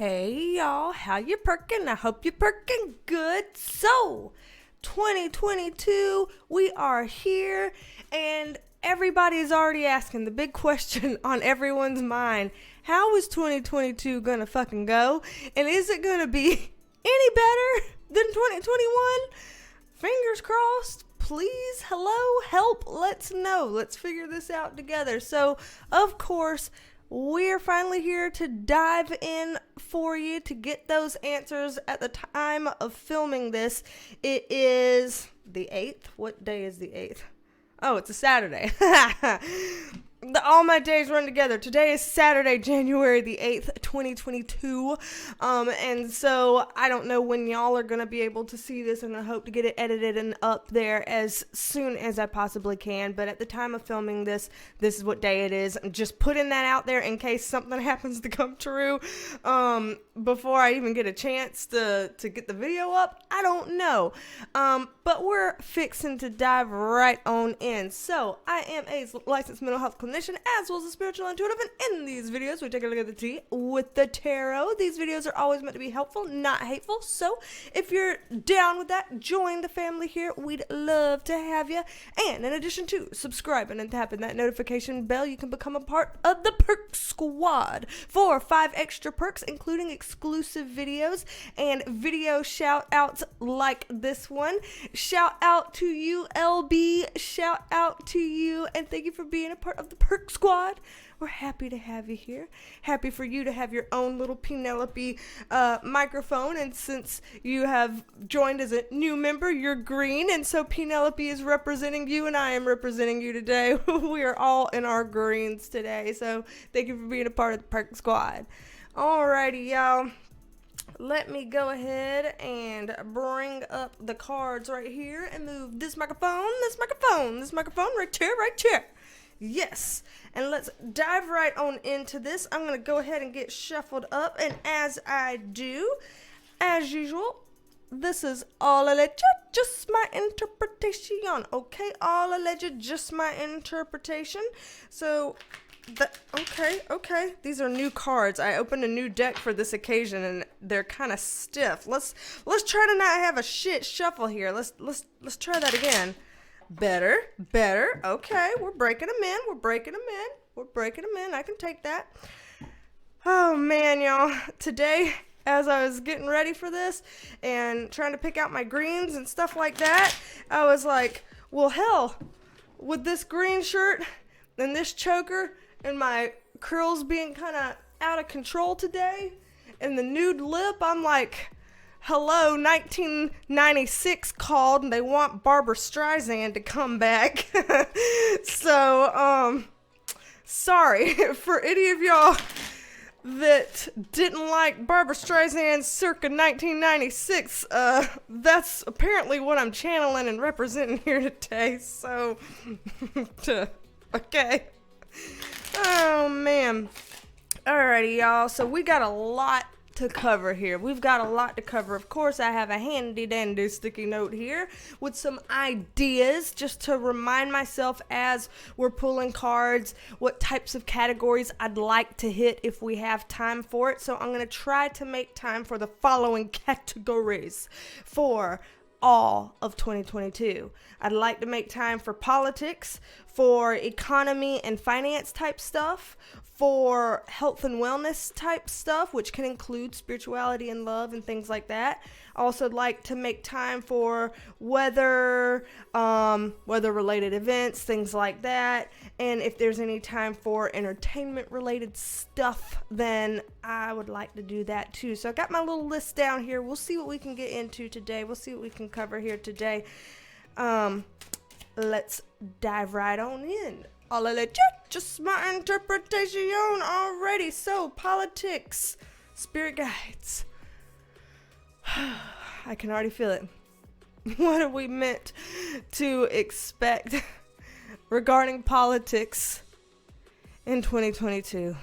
Hey y'all, how you perking? I hope you're perking good. So, 2022, we are here, and everybody's already asking the big question on everyone's mind. How is 2022 gonna fucking go? And is it gonna be any better than 2021? Fingers crossed. Please, hello, help, let's know. Let's figure this out together. So, of course, we're finally here to dive in for you to get those answers at the time of filming this. It is the 8th. What day is the 8th? Oh, it's a Saturday. All my days run together. Today is Saturday, January the 8th, 2022. And so I don't know when y'all are going to be able to see this, and I hope to get it edited and up there as soon as I possibly can. But at the time of filming this, this is what day it is. I'm just putting that out there in case something happens to come true before I even get a chance to get the video up. I don't know. But we're fixing to dive right on in. So I am a licensed mental health clinician as well as a spiritual intuitive, and in these videos we take a look at the tea with the tarot. These videos are always meant to be helpful, not hateful. So if you're down with that, join the family here. We'd love to have you. And in addition to subscribing and tapping that notification bell, you can become a part of the Perk Squad for 5 extra perks, including exclusive videos and video shout outs like this one. Shout out to you, LB. Shout out to you, and thank you for being a part of the Perk Squad. We're happy to have you here. Happy for you to have your own little Penelope microphone. And since you have joined as a new member, you're green. And so Penelope is representing you, and I am representing you today. We are all in our greens today. So thank you for being a part of the Perk Squad. Alrighty, y'all. Let me go ahead and bring up the cards right here and move this microphone right here. Yes, and let's dive right on into this. I'm going to go ahead and get shuffled up, and as I do, as usual, this is all alleged, just my interpretation, okay? All alleged, just my interpretation. So, okay. These are new cards. I opened a new deck for this occasion, and they're kind of stiff. Let's try to not have a shit shuffle here. Let's try that again. Better. Okay, we're breaking them in. I can take that. Oh, man, y'all. Today, as I was getting ready for this and trying to pick out my greens and stuff like that, I was like, well, hell, with this green shirt and this choker and my curls being kind of out of control today and the nude lip, I'm like, hello, 1996 called and they want Barbara Streisand to come back. So, sorry for any of y'all that didn't like Barbara Streisand circa 1996. That's apparently what I'm channeling and representing here today. So, okay. Oh, man. Alrighty, y'all. So we got a lot to cover here. Of course, I have a handy dandy sticky note here with some ideas just to remind myself as we're pulling cards what types of categories I'd like to hit if we have time for it. So I'm going to try to make time for the following categories for all of 2022. I'd like to make time for politics, for economy and finance type stuff, for health and wellness type stuff, which can include spirituality and love and things like that. I also like to make time for weather related events, things like that. And if there's any time for entertainment related stuff, then I would like to do that too. So I got my little list down here. We'll see what we can get into today. We'll see what we can cover here today. Let's dive right on in. All legit, just my interpretation already. So, politics, spirit guides. I can already feel it. What are we meant to expect regarding politics in 2022?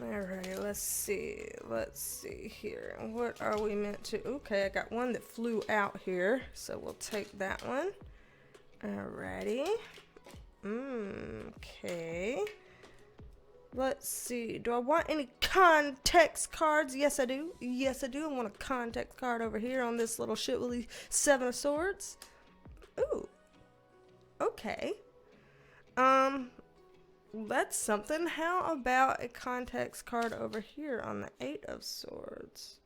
Alright, let's see here. What are we meant to? Okay, I got one that flew out here, so we'll take that one. Alrighty. Okay. Let's see. Do I want any context cards? Yes, I do. Yes, I do. I want a context card over here on this little shitwilly 7 of Swords. Ooh. Okay. That's something. How about a context card over here on the 8 of Swords?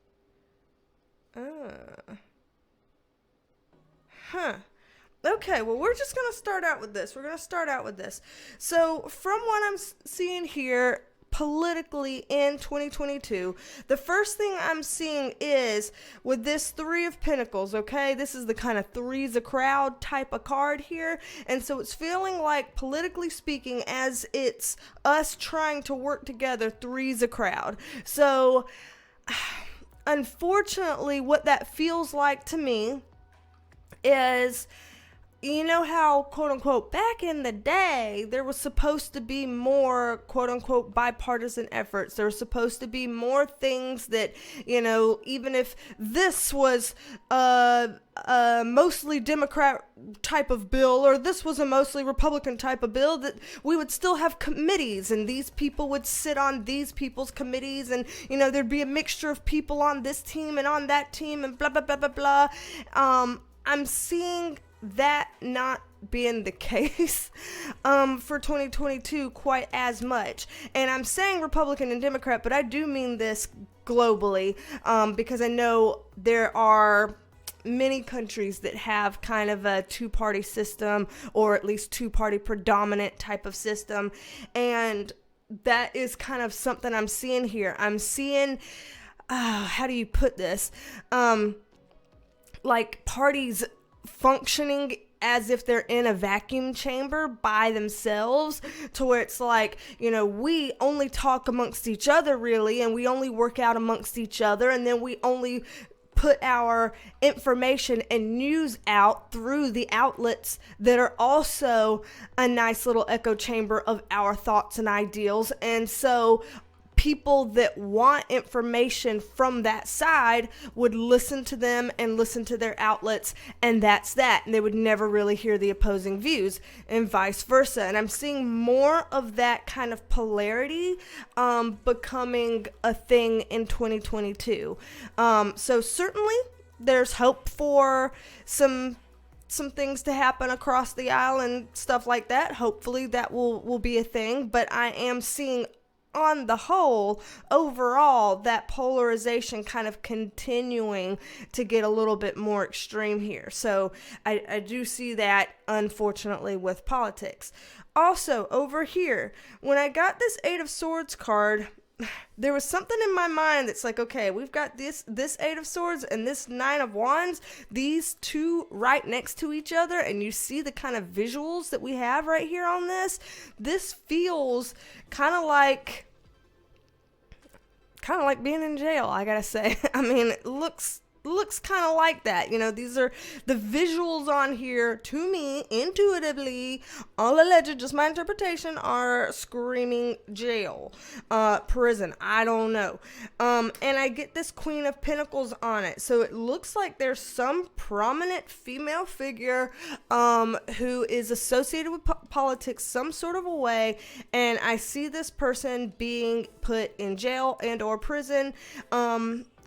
Okay, well, we're just going to start out with this. So, from what I'm seeing here, politically in 2022, the first thing I'm seeing is with this 3 of Pentacles, okay? This is the kind of three's a crowd type of card here. And so it's feeling like, politically speaking, as it's us trying to work together, three's a crowd. So, unfortunately, what that feels like to me is, you know how, quote unquote, back in the day, there was supposed to be more, quote unquote, bipartisan efforts. There was supposed to be more things that, you know, even if this was a mostly Democrat type of bill, or this was a mostly Republican type of bill, that we would still have committees, and these people would sit on these people's committees, and, you know, there'd be a mixture of people on this team and on that team, and blah, blah, blah, blah, blah. I'm seeing that not being the case for 2022 quite as much. And I'm saying Republican and Democrat, but I do mean this globally, because I know there are many countries that have kind of a two-party system, or at least two-party predominant type of system, and that is kind of something I'm seeing here. I'm seeing, how do you put this? Like parties functioning as if they're in a vacuum chamber by themselves, to where it's like, you know, we only talk amongst each other really, and we only work out amongst each other, and then we only put our information and news out through the outlets that are also a nice little echo chamber of our thoughts and ideals. And so people that want information from that side would listen to them and listen to their outlets, and that's that. And they would never really hear the opposing views, and vice versa. And I'm seeing more of that kind of polarity becoming a thing in 2022. So certainly there's hope for some things to happen across the aisle and stuff like that. Hopefully that will be a thing. But I am seeing, on the whole, overall, that polarization kind of continuing to get a little bit more extreme here. So I do see that, unfortunately, with politics. Also, over here, when I got this 8 of Swords card, there was something in my mind that's like, okay, we've got this 8 of Swords and this 9 of Wands, these two right next to each other, and you see the kind of visuals that we have right here on this. This feels kind of like being in jail, I gotta say. I mean, it looks kind of like that. You know, these are the visuals on here, to me, intuitively, all alleged, just my interpretation, are screaming jail, prison, I don't know. And I get this Queen of Pentacles on it, so it looks like there's some prominent female figure who is associated with politics some sort of a way, and I see this person being put in jail and or prison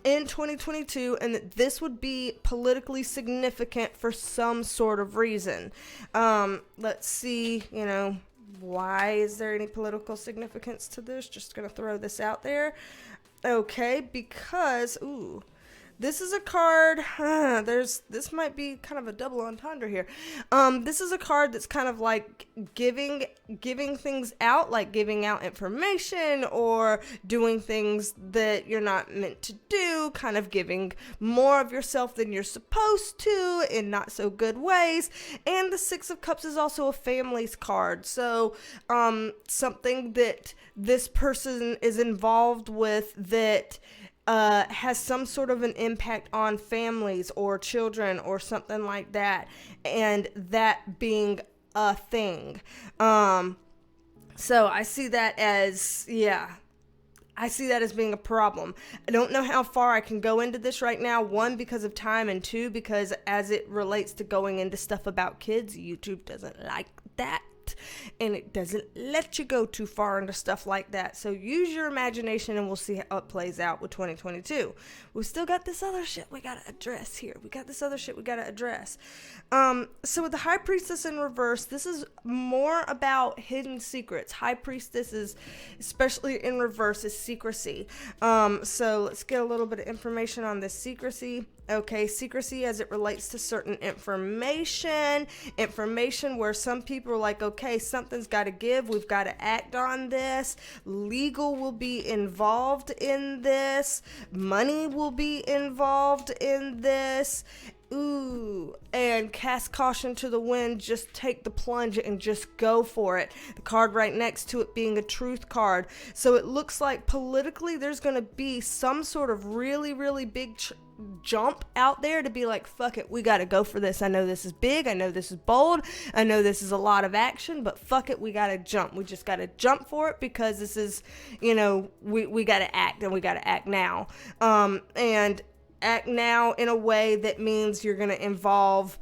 in 2022, and that this would be politically significant for some sort of reason. Let's see, you know, why is there any political significance to this? Just gonna throw this out there. Okay, because, this is a card, this might be kind of a double entendre here. This is a card that's kind of like giving things out, like giving out information or doing things that you're not meant to do, kind of giving more of yourself than you're supposed to in not so good ways. And the 6 of Cups is also a family's card. So, something that this person is involved with that has some sort of an impact on families or children or something like that, and that being a thing. So I see that as, I see that as being a problem. I don't know how far I can go into this right now. 1, because of time, and 2, because as it relates to going into stuff about kids, YouTube doesn't like that. and it doesn't let you go too far into stuff like that. So use your imagination, and we'll see how it plays out with 2022. We still got this other shit we gotta address here. So with the High Priestess in reverse, this is more about hidden secrets. High Priestess is, especially in reverse, is secrecy. So let's get a little bit of information on this secrecy. Okay, secrecy as it relates to certain information where some people are like, okay, something's got to give, we've got to act on this. Legal will be involved in this. Money will be involved in this. Ooh, and cast caution to the wind. Just take the plunge and just go for it. The card right next to it being a truth card. So it looks like politically there's going to be some sort of really, really big jump out there to be like, fuck it, we got to go for this. I know this is big. I know this is bold. I know this is a lot of action, but fuck it, we got to jump. We just got to jump for it because this is, we got to act, and we got to act now. And act now in a way that means you're going to involve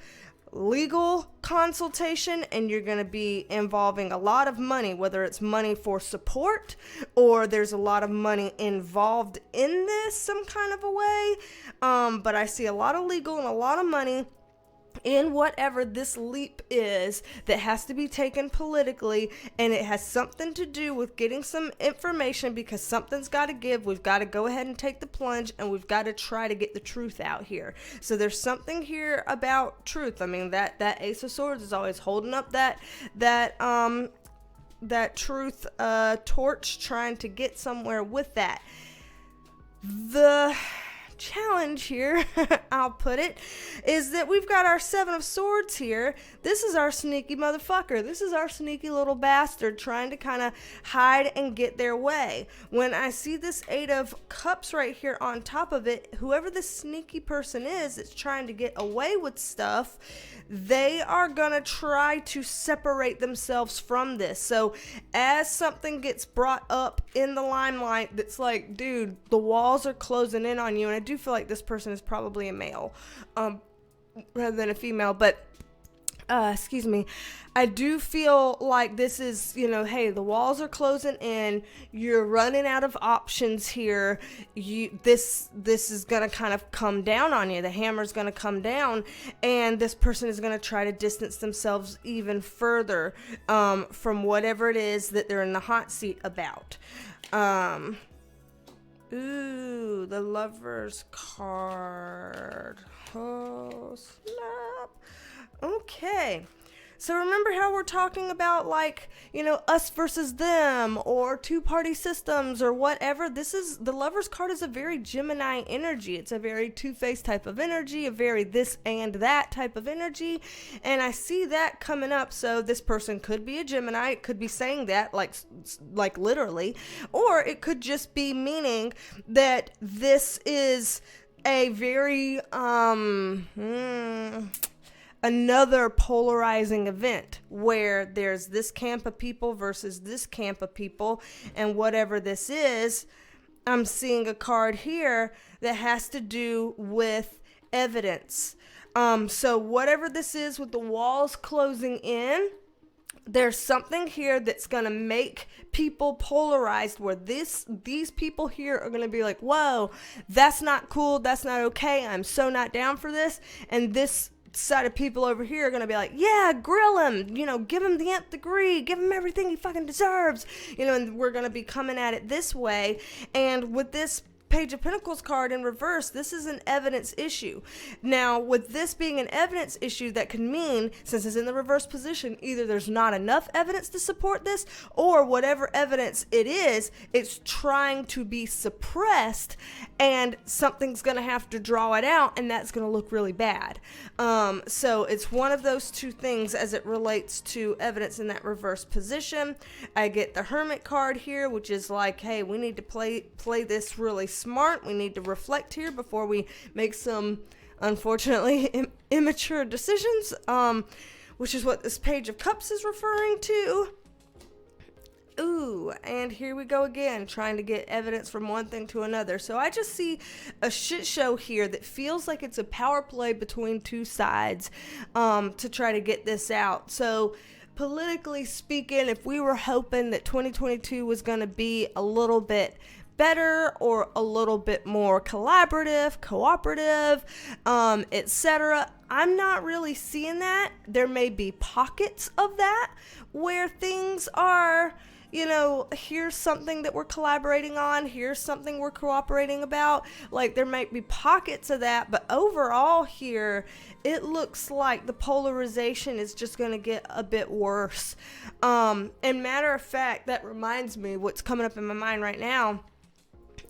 legal consultation, and you're going to be involving a lot of money, whether it's money for support or there's a lot of money involved in this some kind of a way. But I see a lot of legal and a lot of money in whatever this leap is that has to be taken politically, and it has something to do with getting some information because something's got to give. We've got to go ahead and take the plunge, and we've got to try to get the truth out here. So there's something here about truth. I mean, that Ace of Swords is always holding up that truth torch, trying to get somewhere with that. The challenge here, I'll put it, is that we've got our Seven of Swords here. This is our sneaky motherfucker. This is our sneaky little bastard trying to kind of hide and get their way. When I see this Eight of Cups right here on top of it, whoever this sneaky person is that's trying to get away with stuff, they are gonna try to separate themselves from this. So as something gets brought up in the limelight that's like, dude, the walls are closing in on you, and I do feel like this person is probably a male rather than a female, but excuse me, I do feel like this is, hey, the walls are closing in, you're running out of options here, this is gonna kind of come down on you, the hammer's gonna come down, and this person is gonna try to distance themselves even further from whatever it is that they're in the hot seat about. Ooh, the Lover's card. Oh, snap. Okay. So remember how we're talking about, like, us versus them, or two-party systems, or whatever? The Lover's card is a very Gemini energy. It's a very two-faced type of energy, a very this and that type of energy, and I see that coming up. So this person could be a Gemini. It could be saying that, like literally, or it could just be meaning that this is a very, another polarizing event where there's this camp of people versus this camp of people, and whatever this is, I'm seeing a card here that has to do with evidence. So whatever this is with the walls closing in, there's something here that's going to make people polarized, where these people here are going to be like, whoa, that's not cool, that's not okay, I'm so not down for this, and this side of people over here are going to be like, yeah, grill him, give him the nth degree, give him everything he fucking deserves, and we're going to be coming at it this way. And with this Page of Pentacles card in reverse, this is an evidence issue. Now, with this being an evidence issue, that could mean, since it's in the reverse position, either there's not enough evidence to support this, or whatever evidence it is, it's trying to be suppressed, and something's going to have to draw it out, and that's going to look really bad. So it's one of those two things as it relates to evidence in that reverse position. I get the Hermit card here, which is like, hey, we need to play this really smart. We need to reflect here before we make some, unfortunately, immature decisions, which is what this Page of Cups is referring to. Ooh, and here we go again, trying to get evidence from one thing to another. So I just see a shit show here that feels like it's a power play between two sides to try to get this out. So politically speaking, if we were hoping that 2022 was going to be a little bit better or a little bit more collaborative, cooperative, etc., I'm not really seeing that. There may be pockets of that where things are, here's something that we're collaborating on, here's something we're cooperating about. Like, there might be pockets of that, but overall here, it looks like the polarization is just going to get a bit worse. And matter of fact, that reminds me, what's coming up in my mind right now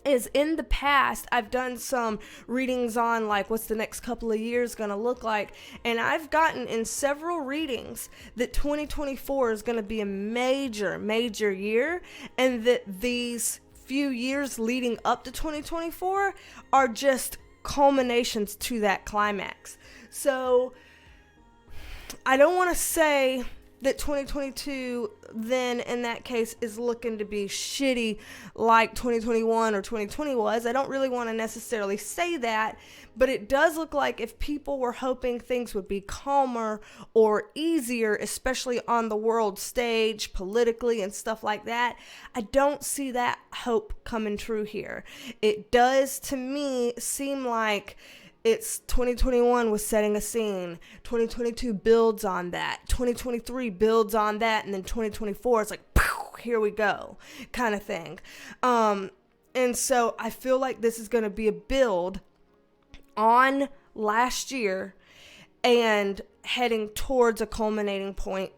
is, in the past, I've done some readings on like what's the next couple of years going to look like, and I've gotten in several readings that 2024 is going to be a major year, and that these few years leading up to 2024 are just culminations to that climax. So I don't want to say that 2022 then in that case is looking to be shitty like 2021 or 2020 was. I don't really want to necessarily say that, but it does look like if people were hoping things would be calmer or easier, especially on the world stage, politically and stuff like that, I don't see that hope coming true here. It does, to me, seem like it's 2021 was setting a scene, 2022 builds on that, 2023 builds on that, and then 2024 is like, pow, here we go, kind of thing. And so I feel like this is going to be a build on last year and heading towards a culminating point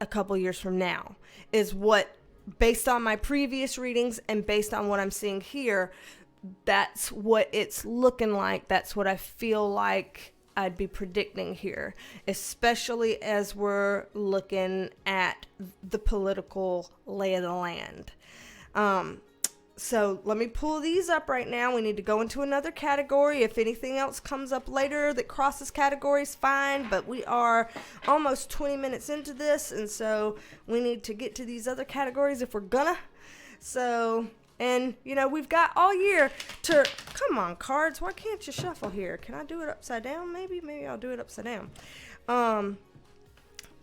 a couple years from now, is what, based on my previous readings and based on what I'm seeing here, that's what it's looking like. That's what I feel like I'd be predicting here, especially as we're looking at the political lay of the land. So let me pull these up right now. We need to go into another category. If anything else comes up later that crosses categories, fine, but we are almost 20 minutes into this, and so we need to get to these other categories if we're gonna. So, and, we've got all year to... Come on, cards. Why can't you shuffle here? Can I do it upside down? Maybe I'll do it upside down.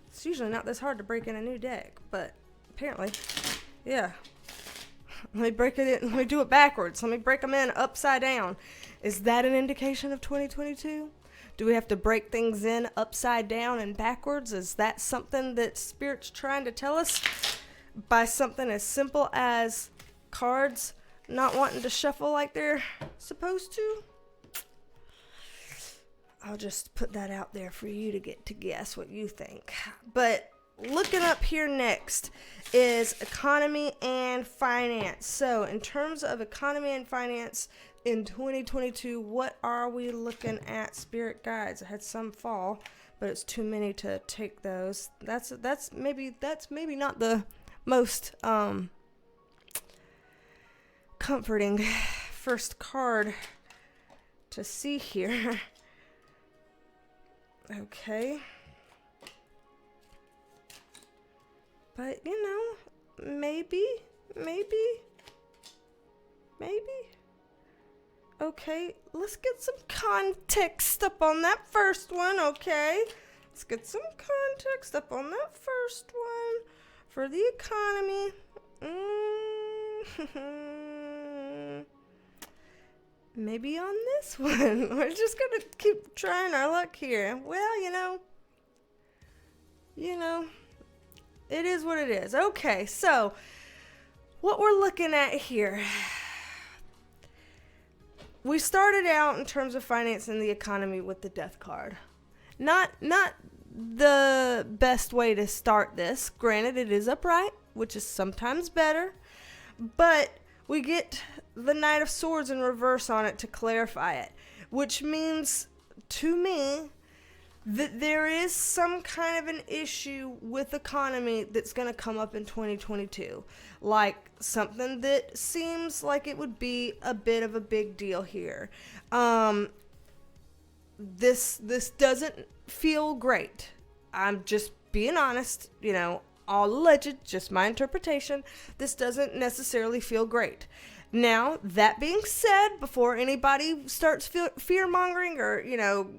It's usually not this hard to break in a new deck, but apparently, yeah. Let me break it in. Let me do it backwards. Let me break them in upside down. Is that an indication of 2022? Do we have to break things in upside down and backwards? Is that something that Spirit's trying to tell us by something as simple as cards not wanting to shuffle like they're supposed to? I'll just put that out there for you to get to guess what you think. But looking up here next is economy and finance. So in terms of economy and finance in 2022, what are we looking at, Spirit guides? I had some fall, but it's too many to take those. That's maybe not the most comforting first card to see here. Okay. But, maybe. Okay, let's get some context up on that first one, okay? Let's get some context up on that first one for the economy. Maybe on this one. We're just going to keep trying our luck here. Well, it is what it is. Okay, so what we're looking at here. We started out in terms of finance and the economy with the death card. Not the best way to start this. Granted, it is upright, which is sometimes better. But we get the Knight of Swords in reverse on it to clarify it, which means to me that there is some kind of an issue with economy that's going to come up in 2022. Like something that seems like it would be a bit of a big deal here. This doesn't feel great. I'm just being honest, all alleged, just my interpretation. This doesn't necessarily feel great. Now, that being said, before anybody starts fear-mongering or,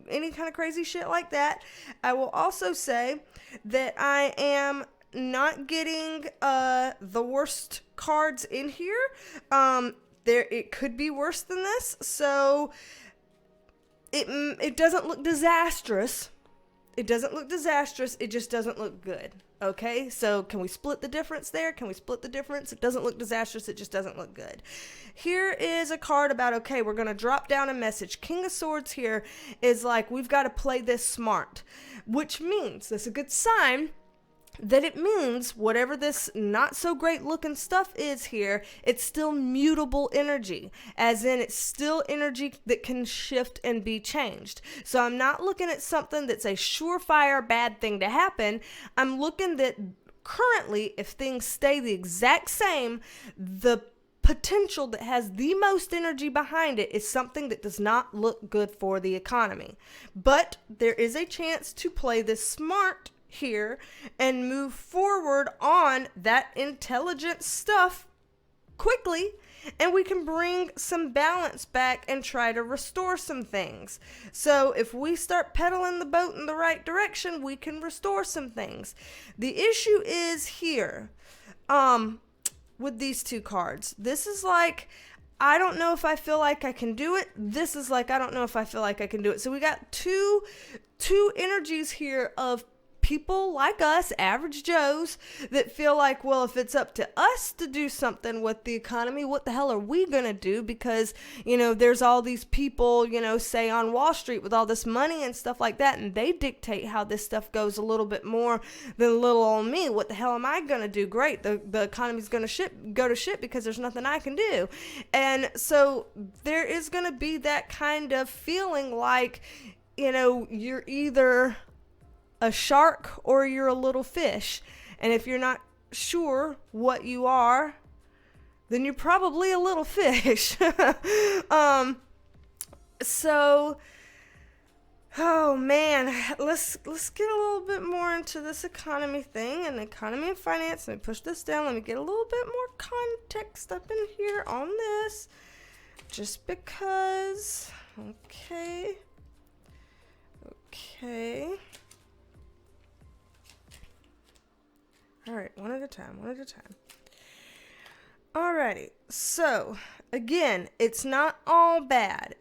any kind of crazy shit like that, I will also say that I am not getting the worst cards in here. It could be worse than this, so it doesn't look disastrous. It doesn't look disastrous. It just doesn't look good. Okay, so can we split the difference there? Can we split the difference? It doesn't look disastrous. It just doesn't look good. Here is a card about, okay, we're going to drop down a message. King of Swords here is like, we've got to play this smart, which means, that's a good sign, that it means whatever this not so great looking stuff is here, it's still mutable energy, as in it's still energy that can shift and be changed. So I'm not looking at something that's a surefire bad thing to happen. I'm looking that currently, if things stay the exact same, the potential that has the most energy behind it is something that does not look good for the economy. But there is a chance to play this smart here and move forward on that intelligent stuff quickly, and we can bring some balance back and try to restore some things. So if we start pedaling the boat in the right direction, we can restore some things. The issue is here with these two cards. This is like, I don't know if I feel like I can do it. This is like, I don't know if I feel like I can do it. So we got two energies here of people like us, average Joes, that feel like, well, if it's up to us to do something with the economy, what the hell are we going to do? Because, there's all these people, say on Wall Street with all this money and stuff like that, and they dictate how this stuff goes a little bit more than little old me. What the hell am I going to do? Great. The economy's going to go to shit because there's nothing I can do. And so there is going to be that kind of feeling like, you're either a shark or you're a little fish, and if you're not sure what you are, then you're probably a little fish. So oh man, let's get a little bit more into this economy thing and economy and finance. Let me push this down. Let me get a little bit more context up in here on this, just because. Okay. All right, one at a time. Alrighty, so again, it's not all bad.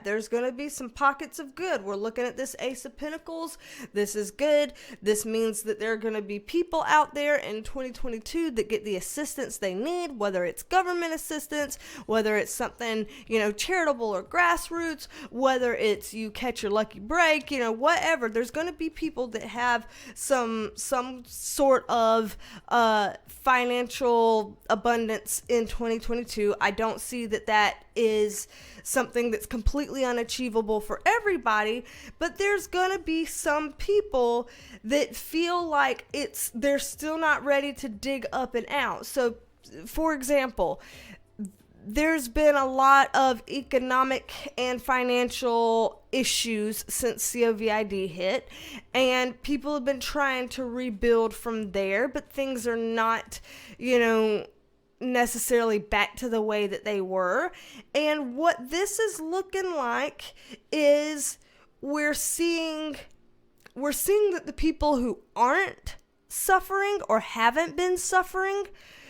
There's going to be some pockets of good. We're looking at this Ace of Pentacles. This is good. This means that there are going to be people out there in 2022 that get the assistance they need, whether it's government assistance, whether it's something, charitable or grassroots, whether it's you catch your lucky break, whatever. There's going to be people that have some sort of financial abundance in 2022. I don't see that is something that's completely unachievable for everybody, but there's gonna be some people that feel like they're still not ready to dig up and out. So, for example, there's been a lot of economic and financial issues since COVID hit, and people have been trying to rebuild from there, but things are not, necessarily back to the way that they were. And what this is looking like is we're seeing that the people who aren't suffering or haven't been suffering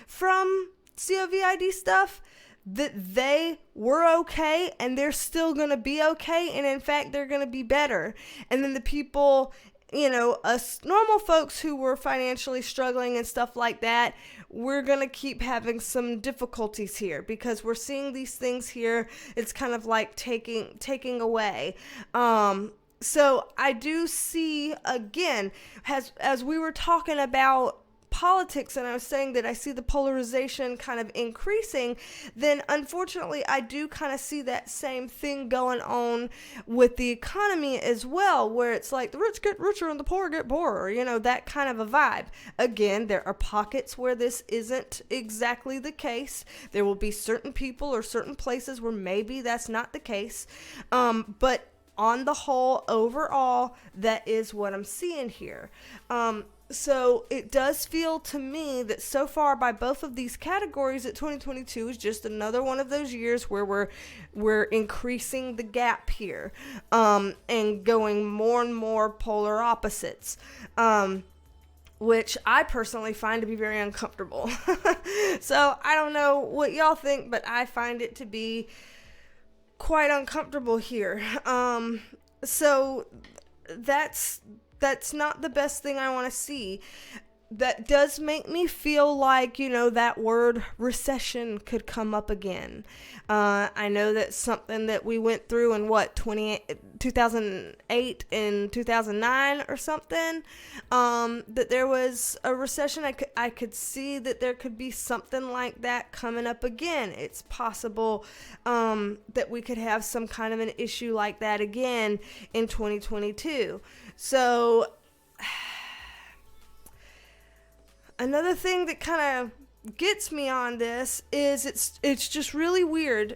from COVID stuff, that they were okay and they're still going to be okay, and in fact they're going to be better. And then the people, us normal folks who were financially struggling and stuff like that, we're going to keep having some difficulties here because we're seeing these things here. It's kind of like taking away. So I do see, again, as we were talking about politics, and I was saying that I see the polarization kind of increasing, then unfortunately I do kind of see that same thing going on with the economy as well, where it's like the rich get richer and the poor get poorer, that kind of a vibe. Again, there are pockets where this isn't exactly the case. There will be certain people or certain places where maybe that's not the case, but on the whole, overall, that is what I'm seeing here. So it does feel to me that so far by both of these categories that 2022 is just another one of those years where we're increasing the gap here, and going more and more polar opposites, which I personally find to be very uncomfortable. So I don't know what y'all think, but I find it to be quite uncomfortable here. So that's not the best thing I want to see. That does make me feel like, that word recession could come up again. I know that's something that we went through in 2008 and 2009 or something, that there was a recession. I could see that there could be something like that coming up again. It's possible that we could have some kind of an issue like that again in 2022. So another thing that kind of gets me on this is it's just really weird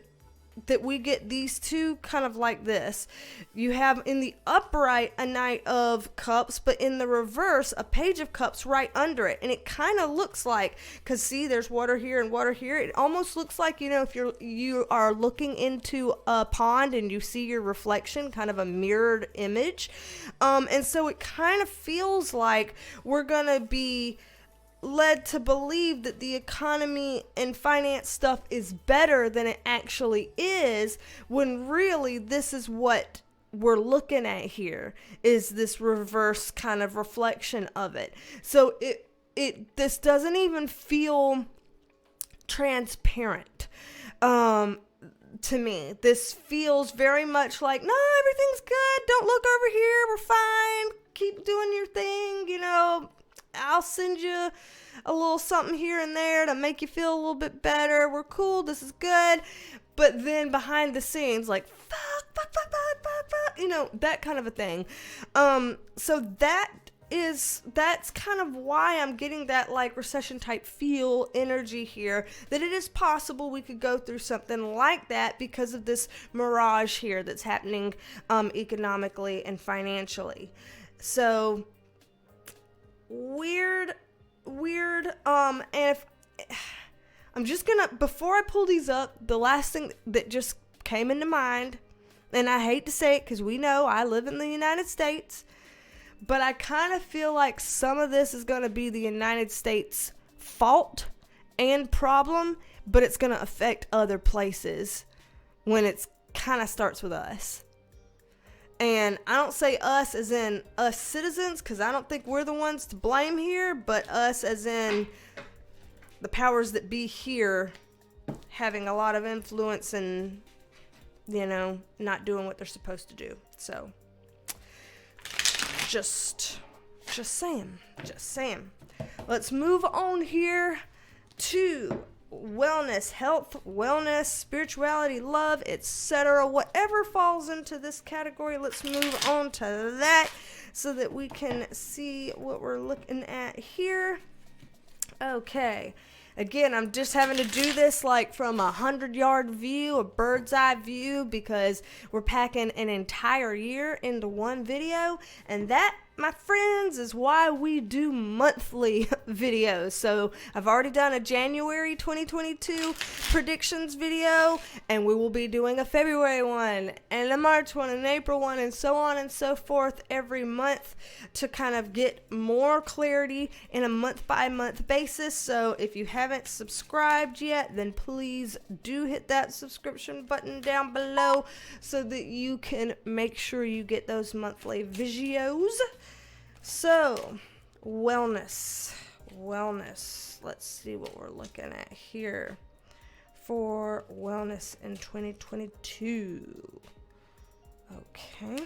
that we get these two kind of like this. You have in the upright a Knight of Cups, but in the reverse a Page of Cups right under it. And it kind of looks like, because see, there's water here and water here. It almost looks like, if you are looking into a pond and you see your reflection, kind of a mirrored image. And so it kind of feels like we're going to be led to believe that the economy and finance stuff is better than it actually is, when really this is what we're looking at here, is this reverse kind of reflection of it. So this doesn't even feel transparent to me. This feels very much like, no, everything's good, don't look over here, we're fine, keep doing your thing, I'll send you a little something here and there to make you feel a little bit better. We're cool. This is good. But then behind the scenes, like, fuck, that kind of a thing. So that's kind of why I'm getting that like recession type feel energy here, that it is possible we could go through something like that because of this mirage here that's happening economically and financially. So weird. And if I'm just gonna, before I pull these up, the last thing that just came into mind, and I hate to say it because we know I live in the United States, but I kind of feel like some of this is going to be the United States' fault and problem, but it's going to affect other places when it's kind of starts with us. And I don't say us as in us citizens, because I don't think we're the ones to blame here, but us as in the powers that be here having a lot of influence and, not doing what they're supposed to do. So, just saying. Let's move on here to wellness, health, wellness, spirituality, love, etc. Whatever falls into this category, let's move on to that so that we can see what we're looking at here. Okay. Again, I'm just having to do this like from 100-yard view, a bird's eye view, because we're packing an entire year into one video, and that, my friends, is why we do monthly videos. So I've already done a January 2022 predictions video, and we will be doing a February one, and a March one, and an April one, and so on and so forth every month to kind of get more clarity in a month-by-month basis. So if you haven't subscribed yet, then please do hit that subscription button down below so that you can make sure you get those monthly videos. So, wellness. Let's see what we're looking at here for wellness in 2022. Okay.